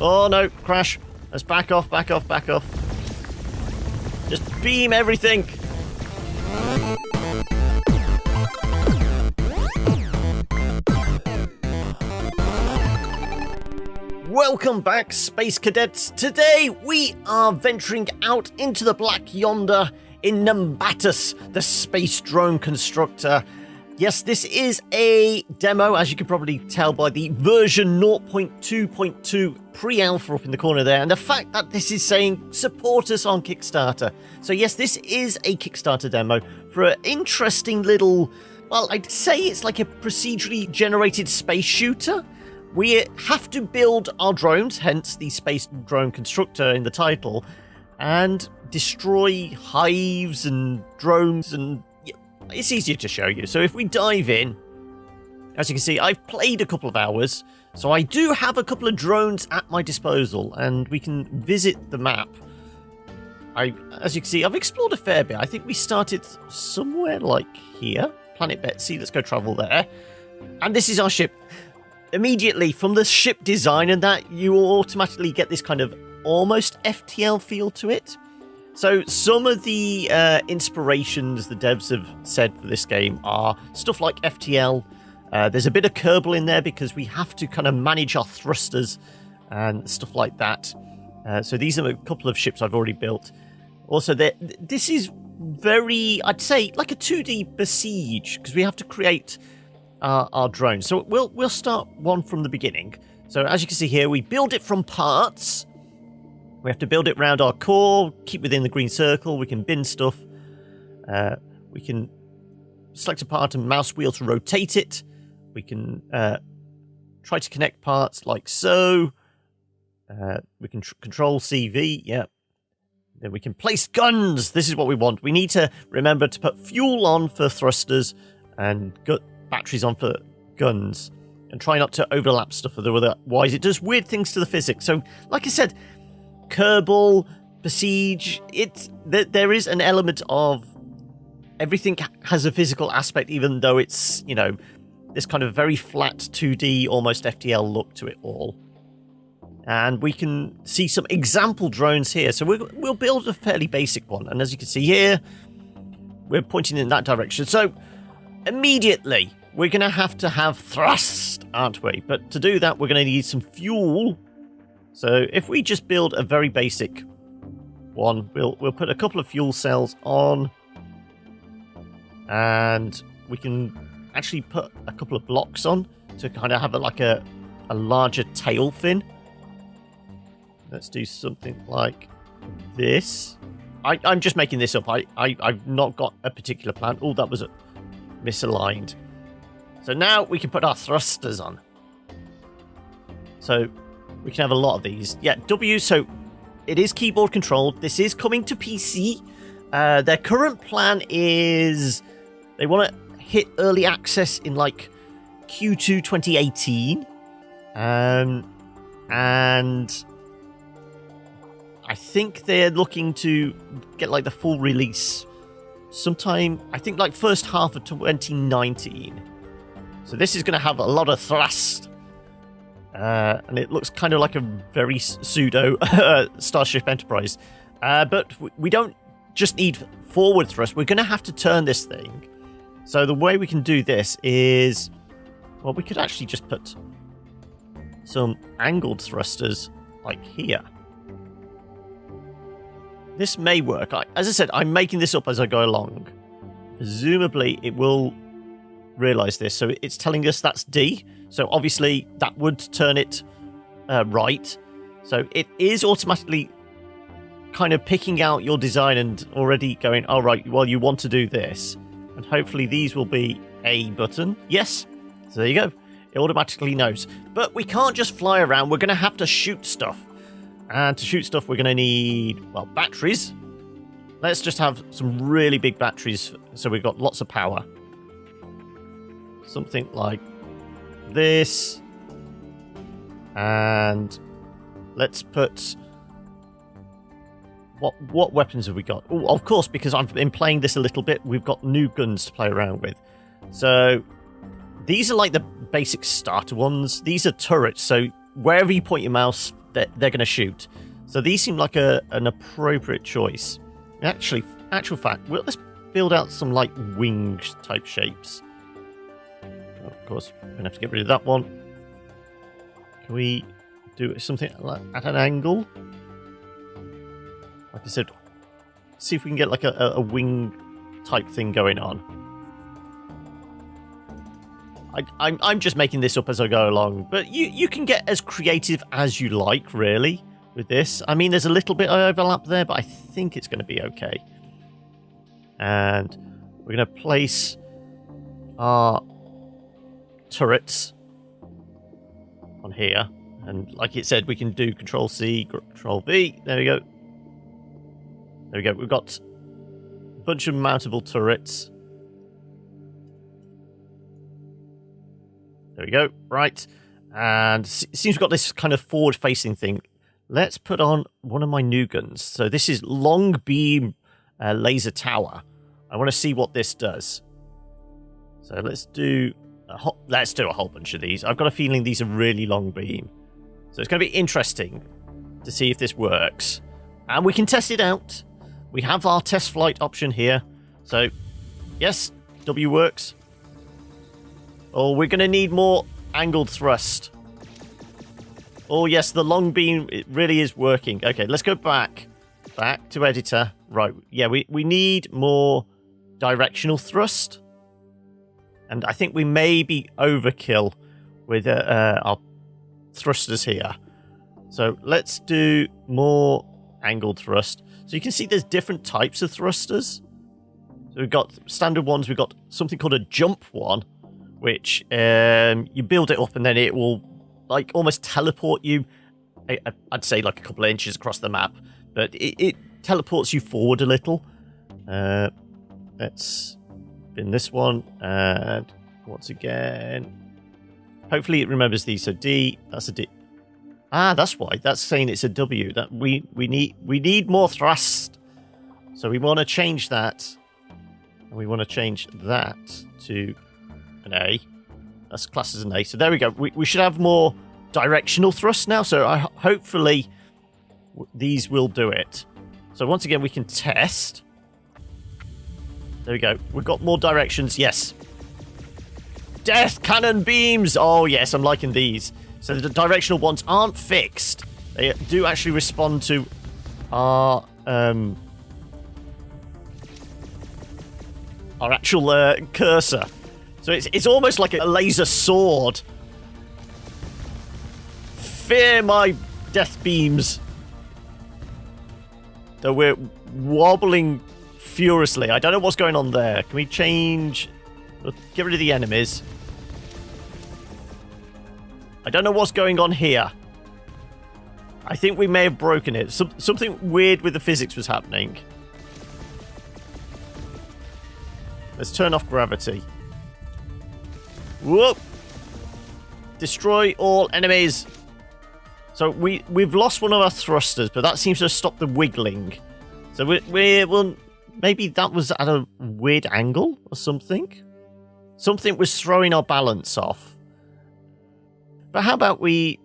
Oh no, crash. Let's back off, back off, back off. Just beam everything. Welcome back, Space Cadets. Today we are venturing out into the black yonder in Nimbatus, the Space Drone Constructor. Yes, this is a demo, as you can probably tell by the version 0.2.2 pre-alpha up in the corner there, and the fact that this is saying support us on Kickstarter. So yes, this is a Kickstarter demo for an interesting little, well, I'd say it's like a procedurally generated space shooter. We have to build our drones, hence the Space Drone Constructor in the title, and destroy hives and drones, and it's easier to show you. So if we dive in, as you can see, I've played a couple of hours, so I do have a couple of drones at my disposal, and we can visit the map. As you can see, I've explored a fair bit. I think we started somewhere like here, Planet Betsy. Let's go travel there. And this is our ship. Immediately, from the ship design and that, you automatically get this kind of almost FTL feel to it. So some of the inspirations the devs have said for this game are stuff like FTL. There's a bit of Kerbal in there because we have to kind of manage our thrusters and stuff like that. So these are a couple of ships I've already built. Also, this is very, I'd say, like a 2D Besiege, because we have to create our drones. So we'll start one from the beginning. So as you can see here, we build it from parts. We have to build it around our core, keep within the green circle. We can bin stuff. We can select a part and mouse wheel to rotate it. We can try to connect parts like so. We can control CV, yeah. Then we can place guns. This is what we want. We need to remember to put fuel on for thrusters and batteries on for guns. And try not to overlap stuff, otherwise it does weird things to the physics. So, like I said, Kerbal, Besiege, there is an element of everything has a physical aspect, even though it's, you know, this kind of very flat 2D, almost FTL look to it all. And we can see some example drones here. So we'll build a fairly basic one. And as you can see here, we're pointing in that direction. So immediately, we're going to have thrust, aren't we? But to do that, we're going to need some fuel. So if we just build a very basic one, we'll put a couple of fuel cells on, and we can actually put a couple of blocks on to kind of have a larger tail fin. Let's do something like this. I'm just making this up. I've not got a particular plan. Oh, that was misaligned. So now we can put our thrusters on. So we can have a lot of these. Yeah, W, so it is keyboard controlled. This is coming to PC. Their current plan is they want to hit early access in like Q2 2018. And I think they're looking to get like the full release sometime, I think like first half of 2019. So this is going to have a lot of thrust. And it looks kind of like a very pseudo Starship Enterprise. But we don't just need forward thrust. We're going to have to turn this thing. So the way we can do this is, well, we could actually just put some angled thrusters like here. This may work. As I said, I'm making this up as I go along. Presumably, it will realize this. So it's telling us that's D. So obviously, that would turn it right. So it is automatically kind of picking out your design and already going, all right, well, you want to do this. And hopefully these will be A button. Yes. So there you go. It automatically knows. But we can't just fly around. We're going to have to shoot stuff. And to shoot stuff, we're going to need, well, batteries. Let's just have some really big batteries so we've got lots of power. Something like this. And let's put... What weapons have we got? Oh, of course, because I've been playing this a little bit, we've got new guns to play around with. So these are like the basic starter ones. These are turrets, so wherever you point your mouse, they're going to shoot. So these seem like an appropriate choice. Actually, actual fact, let's build out some like wing type shapes. Oh, of course, we're going to have to get rid of that one. Can we do something like at an angle? Like I said, see if we can get like a wing type thing going on. I'm just making this up as I go along, but you can get as creative as you like, really, with this. I mean, there's a little bit of overlap there, but I think it's going to be okay. And we're going to place our turrets on here. And like it said, we can do Control-C, Control-V. There we go. There we go. We've got a bunch of mountable turrets. There we go. Right. And it seems we've got this kind of forward-facing thing. Let's put on one of my new guns. So this is long beam laser tower. I want to see what this does. So let's do a whole bunch of these. I've got a feeling these are really long beam. So it's going to be interesting to see if this works. And we can test it out. We have our test flight option here. So, yes, W works. Oh, we're going to need more angled thrust. Oh, yes, the long beam, it really is working. Okay, let's go back. Back to editor. Right, yeah, we need more directional thrust. And I think we may be overkill with our thrusters here. So let's do more angled thrust. So you can see there's different types of thrusters. So we've got standard ones. We've got something called a jump one, which you build it up and then it will like almost teleport you. I'd say like a couple of inches across the map, but it teleports you forward a little. Let's spin this one, and once again, hopefully it remembers these. So D, that's a D. Ah, that's why. That's saying it's a W. That we need more thrust. So we want to change that, and we want to change that to an A. That's classed as an A. So there we go. We should have more directional thrust now. So hopefully these will do it. So once again, we can test. There we go. We've got more directions. Yes. Death cannon beams. Oh, yes. I'm liking these. So the directional ones aren't fixed. They do actually respond to our actual cursor. So it's almost like a laser sword. Fear my death beams. Though we're wobbling furiously. I don't know what's going on there. Can we change? We'll get rid of the enemies. I don't know what's going on here. I think we may have broken it. Something weird with the physics was happening. Let's turn off gravity. Whoop! Destroy all enemies. So we've lost one of our thrusters, but that seems to have stopped the wiggling. So we'll maybe that was at a weird angle or something. Something was throwing our balance off. But how about we'll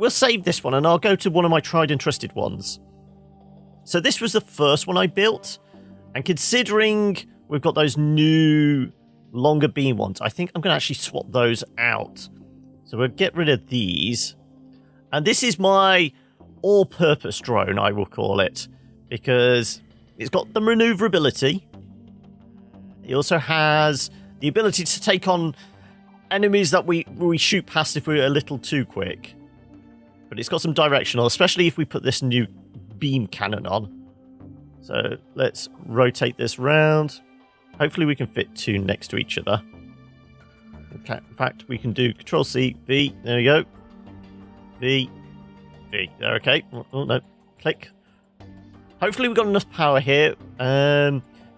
save this one, and I'll go to one of my tried and trusted ones. So this was the first one I built, and considering we've got those new longer beam ones, I think I'm going to actually swap those out. So we'll get rid of these. And this is my all-purpose drone, I will call it, because it's got the maneuverability. It also has the ability to take on enemies that we shoot past if we're a little too quick. But it's got some directional, especially if we put this new beam cannon on. So let's rotate this round. Hopefully we can fit two next to each other. In fact, we can do Control-C, V, there we go. V, V, there, okay. Oh, no, click. Hopefully we've got enough power here.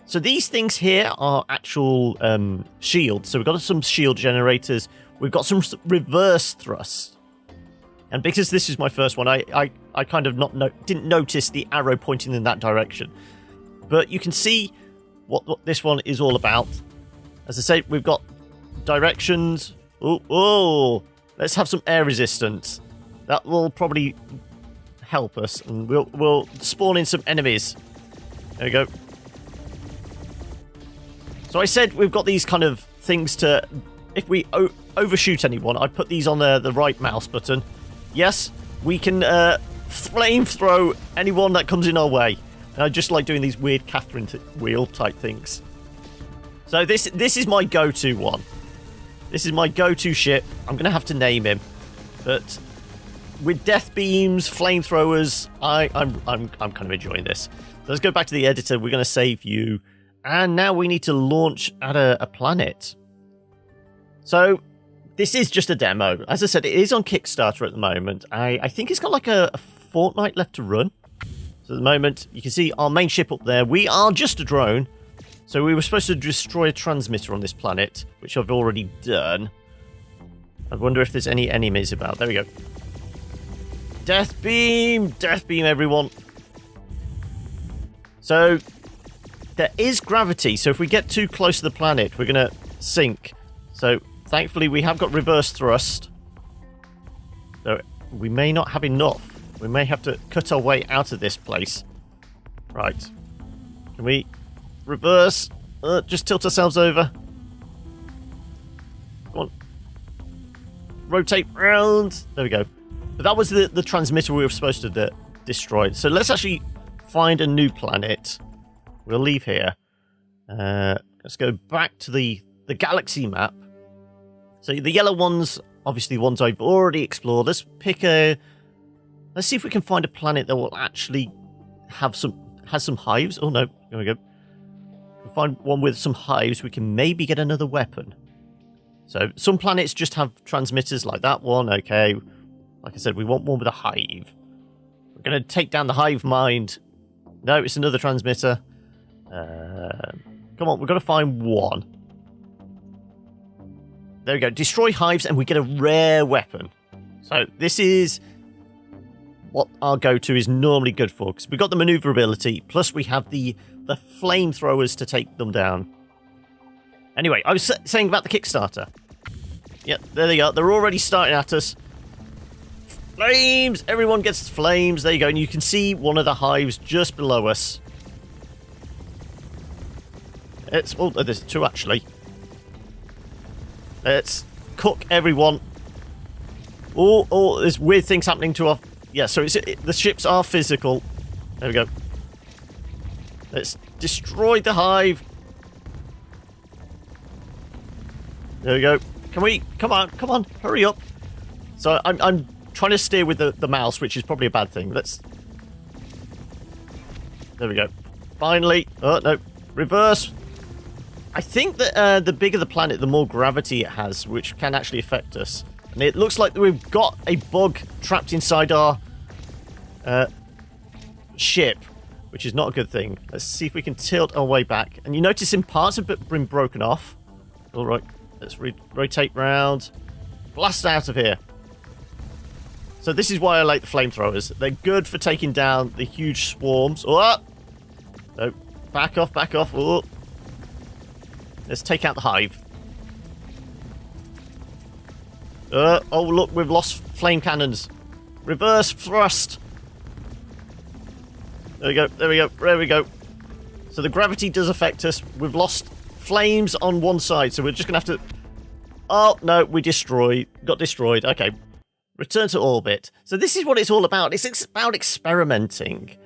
So these things here are actual shields. So we've got some shield generators. We've got some reverse thrust. And because this is my first one, I kind of didn't notice the arrow pointing in that direction. But you can see what this one is all about. As I say, we've got directions. Oh, let's have some air resistance. That will probably help us, and we'll spawn in some enemies. There we go. So I said we've got these kind of things to... If we overshoot anyone, I put these on the right mouse button. Yes, we can flame throw anyone that comes in our way. And I just like doing these weird Catherine wheel type things. So this is my go-to one. This is my go-to ship. I'm going to have to name him. But with death beams, flamethrowers, I'm kind of enjoying this. So let's go back to the editor. We're going to save you. And now we need to launch at a planet. So this is just a demo. As I said, it is on Kickstarter at the moment. I think it's got like a fortnight left to run. So at the moment, you can see our main ship up there. We are just a drone. So we were supposed to destroy a transmitter on this planet, which I've already done. I wonder if there's any enemies about. There we go. Death beam! Death beam, everyone. So there is gravity. So if we get too close to the planet, we're going to sink. So thankfully, we have got reverse thrust. So we may not have enough. We may have to cut our way out of this place. Right. Can we reverse? Just tilt ourselves over. Come on. Rotate round. There we go. But that was the transmitter we were supposed to destroy. So let's actually find a new planet. We'll leave here. Let's go back to the galaxy map. So the yellow ones, obviously ones I've already explored. Let's pick a... Let's see if we can find a planet that will actually has some hives. Oh no, there we go. If we find one with some hives, we can maybe get another weapon. So some planets just have transmitters like that one. Okay, like I said, we want one with a hive. We're going to take down the hive mind. No, it's another transmitter. Come on, we've got to find one. There we go. Destroy hives and we get a rare weapon. So this is what our go-to is normally good for, because we've got the maneuverability, plus we have the flamethrowers to take them down. Anyway, I was saying about the Kickstarter. Yep, there they are. They're already starting at us. Flames! Everyone gets flames. There you go. And you can see one of the hives just below us. Oh, there's two actually. Let's cook everyone. Oh, there's weird things happening to our... Yeah, so the ships are physical. There we go. Let's destroy the hive. There we go. Can we... Come on, hurry up. So I'm trying to steer with the mouse, which is probably a bad thing. Let's... There we go. Finally. Oh, no. Reverse. I think that the bigger the planet, the more gravity it has, which can actually affect us. And it looks like we've got a bug trapped inside our ship, which is not a good thing. Let's see if we can tilt our way back. And you notice in parts have been broken off. All right, let's rotate round. Blast out of here. So this is why I like the flamethrowers. They're good for taking down the huge swarms. Oh! No, back off, back off. Oh. Let's take out the hive. Oh, look, we've lost flame cannons. Reverse thrust. There we go, there we go, there we go. So the gravity does affect us. We've lost flames on one side, so we're just going to have to... Oh, no, we got destroyed. Okay, return to orbit. So this is what it's all about. It's about experimenting.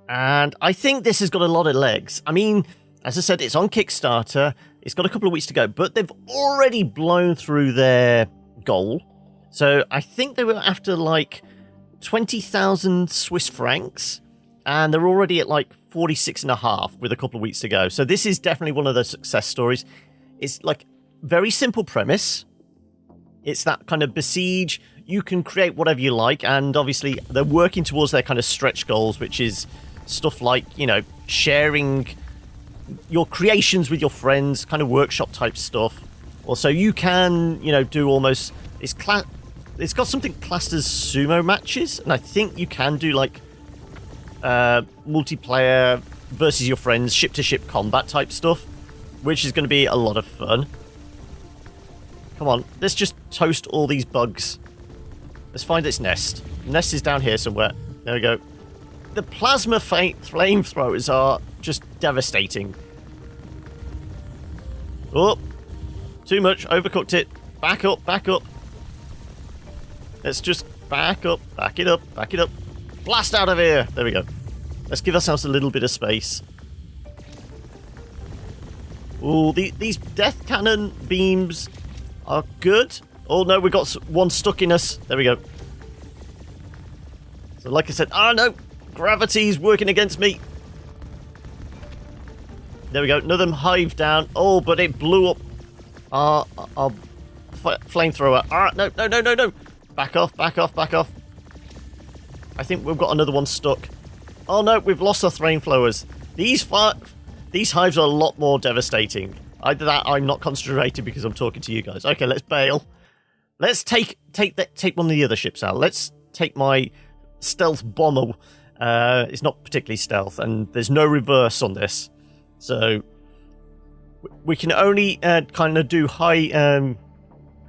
And I think this has got a lot of legs. I mean, as I said, it's on Kickstarter. It's got a couple of weeks to go, but they've already blown through their goal. So I think they were after like 20,000 Swiss francs, and they're already at like 46.5 with a couple of weeks to go. So this is definitely one of those success stories. It's like very simple premise. It's that kind of besiege. You can create whatever you like, and obviously they're working towards their kind of stretch goals, which is stuff like, you know, sharing your creations with your friends, kind of workshop type stuff. Also, you can, you know, do almost... It's got something classed as sumo matches, and I think you can do like multiplayer versus your friends, ship-to-ship combat type stuff, which is going to be a lot of fun. Come on, let's just toast all these bugs. Let's find its nest. nest is down here somewhere. There we go. The plasma flamethrowers are just devastating. Oh, too much. Overcooked it. Back up, back up. Let's just back up, back it up, back it up. Blast out of here. There we go. Let's give ourselves a little bit of space. Oh, these death cannon beams are good. Oh no, we got one stuck in us. There we go. So like I said, no, gravity's working against me. There we go, another hive down. Oh, but it blew up our flamethrower. No. Back off, back off, back off. I think we've got another one stuck. Oh no, we've lost our flamethrowers. These hives are a lot more devastating. Either that, I'm not concentrated because I'm talking to you guys. Okay, let's bail. Let's take one of the other ships out. Let's take my stealth bomber. It's not particularly stealth, and there's no reverse on this. So we can only kind of do high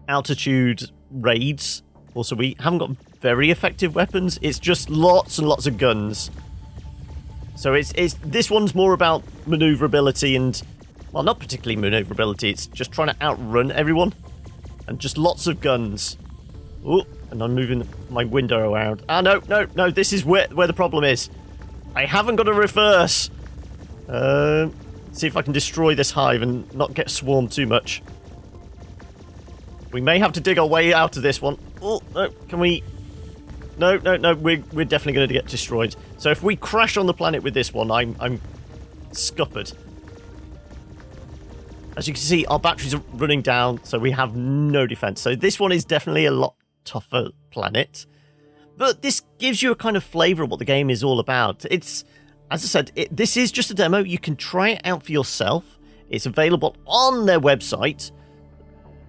altitude raids. Also, we haven't got very effective weapons. It's just lots and lots of guns. So this one's more about maneuverability and, well, not particularly maneuverability. It's just trying to outrun everyone. And just lots of guns. Oh, and I'm moving my window around. No. This is where the problem is. I haven't got a reverse. See if I can destroy this hive and not get swarmed too much. We may have to dig our way out of this one. Oh, no. Can we... No. We're definitely going to get destroyed. So if we crash on the planet with this one, I'm scuppered. As you can see, our batteries are running down, so we have no defense. So this one is definitely a lot tougher planet. But this gives you a kind of flavor of what the game is all about. It's, as I said, this is just a demo. You can try it out for yourself. It's available on their website.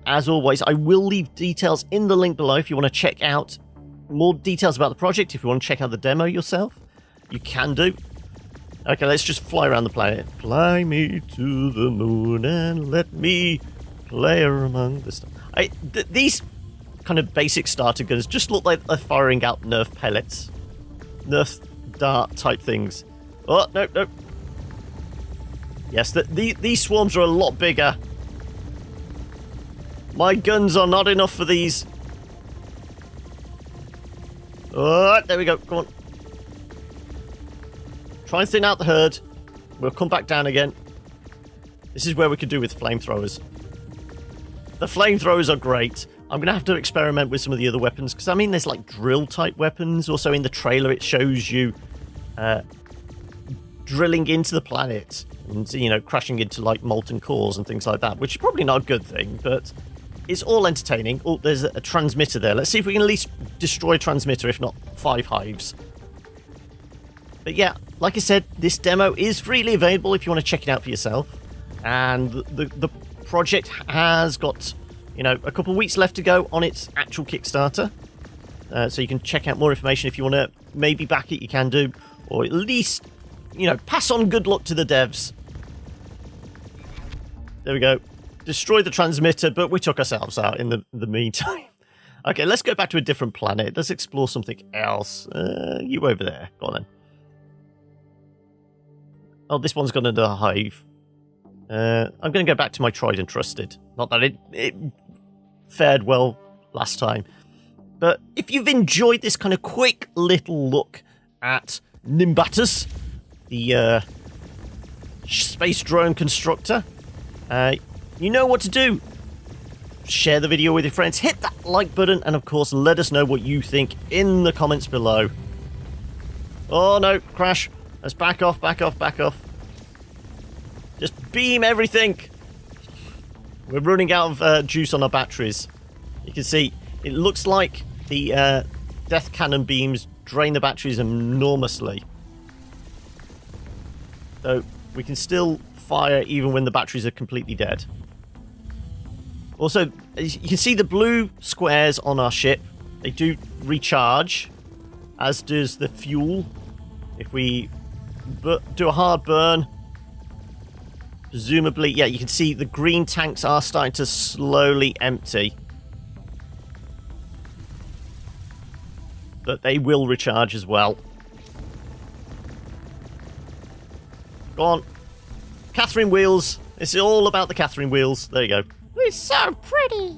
As always, I will leave details in the link below if you want to check out more details about the project. If you want to check out the demo yourself, you can do. Okay, let's just fly around the planet. Fly me to the moon and let me play among the stars. These kind of basic starter guns just look like they're firing out Nerf pellets. Nerf dart type things. Oh, no. Yes, these swarms are a lot bigger. My guns are not enough for these. Oh, there we go. Come on. Try and thin out the herd. We'll come back down again. This is where we could do with flamethrowers. The flamethrowers are great. I'm going to have to experiment with some of the other weapons, because, I mean, there's, like, drill-type weapons. Also, in the trailer, it shows you drilling into the planet and, you know, crashing into, like, molten cores and things like that, which is probably not a good thing, but it's all entertaining. Oh, there's a transmitter there. Let's see if we can at least destroy a transmitter, if not 5 hives. But yeah, like I said, this demo is freely available if you want to check it out for yourself. And the project has got, you know, a couple of weeks left to go on its actual Kickstarter. So you can check out more information if you want to maybe back it, you can do. Or at least, you know, pass on good luck to the devs. There we go. Destroy the transmitter, but we took ourselves out in the meantime. Okay, let's go back to a different planet. Let's explore something else. You over there. Go on then. Oh, this one's gone into a hive. I'm going to go back to my tried and trusted. Not that it fared well last time. But if you've enjoyed this kind of quick little look at Nimbatus, the Space Drone Constructor, you know what to do. Share the video with your friends, hit that like button, and of course let us know what you think in the comments below. Oh no, crash. Let's back off. Just beam everything. We're running out of juice on our batteries. You can see, it looks like the death cannon beams drain the batteries enormously. So we can still fire even when the batteries are completely dead. Also, you can see the blue squares on our ship. They do recharge, as does the fuel. If we do a hard burn, presumably, yeah, you can see the green tanks are starting to slowly empty. that they will recharge as well. Go on. Catherine wheels. It's all about the Catherine wheels. There you go. It's so pretty.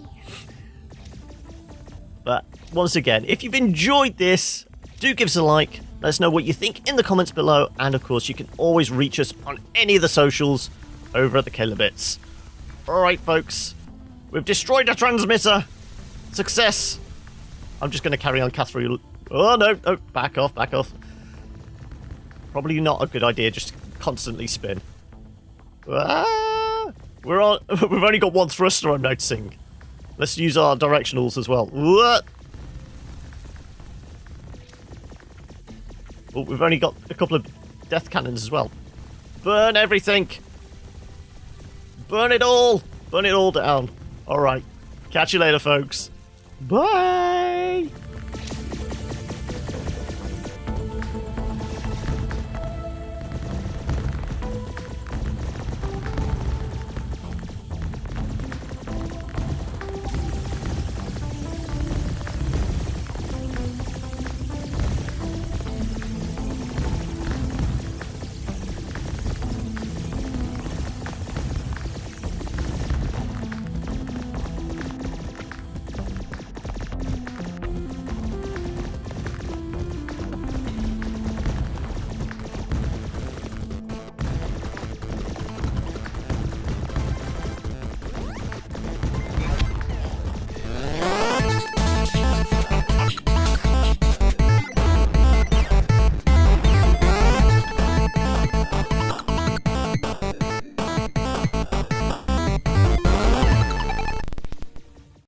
But once again, if you've enjoyed this, do give us a like. Let us know what you think in the comments below. And of course, you can always reach us on any of the socials over at the Kilobits. Alright, folks. We've destroyed a transmitter. Success. I'm just going to carry on Catherine. Oh, no. Oh, back off, back off. Probably not a good idea, just constantly spin. Ah, we're on. We've only got one thruster, I'm noticing. Let's use our directionals as well. What? Oh, we've only got a couple of death cannons as well. Burn everything. Burn it all. Burn it all down. Alright. Catch you later, folks. Bye.